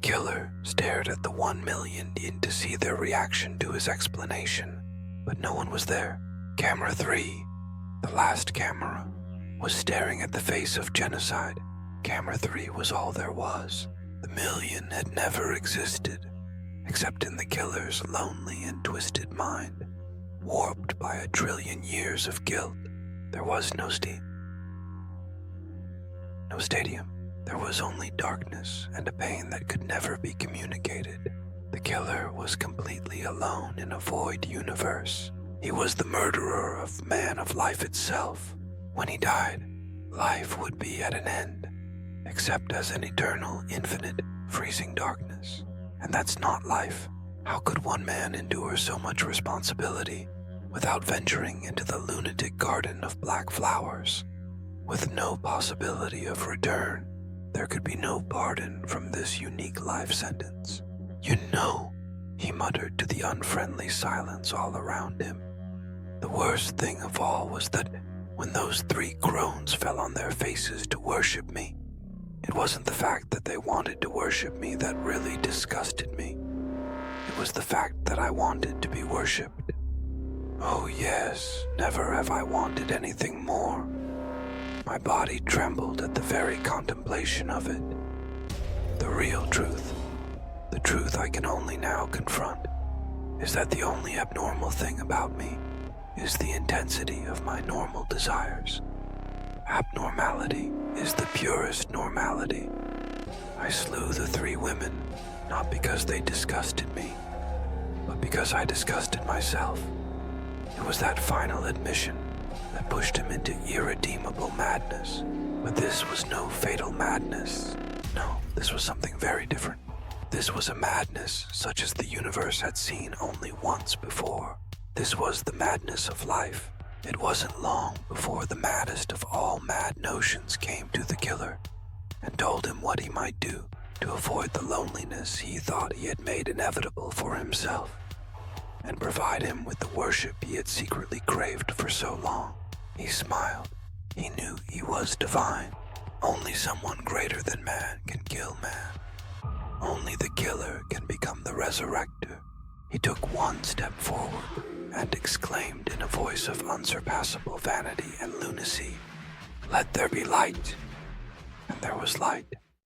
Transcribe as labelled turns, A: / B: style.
A: killer stared at the 1 million to see their reaction to his explanation, but no one was there. Camera 3, the last camera, was staring at the face of genocide. Camera 3 was all there was. The million had never existed, except in the killer's lonely and twisted mind, warped by 1 trillion years of guilt. There was no steam, no stadium. There was only darkness and a pain that could never be communicated. The killer was completely alone in a void universe. He was the murderer of man of life itself. When he died, life would be at an end, except as an eternal, infinite, freezing darkness. And that's not life. How could one man endure so much responsibility without venturing into the lunatic garden of black flowers? With no possibility of return, there could be no pardon from this unique life sentence. "You know," he muttered to the unfriendly silence all around him. The worst thing of all was that when those 3 crones fell on their faces to worship me, it wasn't the fact that they wanted to worship me that really disgusted me. It was the fact that I wanted to be worshipped. Oh yes, never have I wanted anything more. My body trembled at the very contemplation of it. The real truth, the truth I can only now confront, is that the only abnormal thing about me is the intensity of my normal desires. Abnormality is the purest normality. I slew the 3 women, not because they disgusted me, but because I disgusted myself. It was that final admission that pushed him into irredeemable madness. But this was no fatal madness. No, this was something very different. This was a madness such as the universe had seen only once before. This was the madness of life. It wasn't long before the maddest of all mad notions came to the killer and told him what he might do to avoid the loneliness he thought he had made inevitable for himself, and provide him with the worship he had secretly craved for so long. He smiled. He knew he was divine. Only someone greater than man can kill man. Only the killer can become the resurrector. He took 1 step forward and exclaimed in a voice of unsurpassable vanity and lunacy, "Let there be light." And there was light.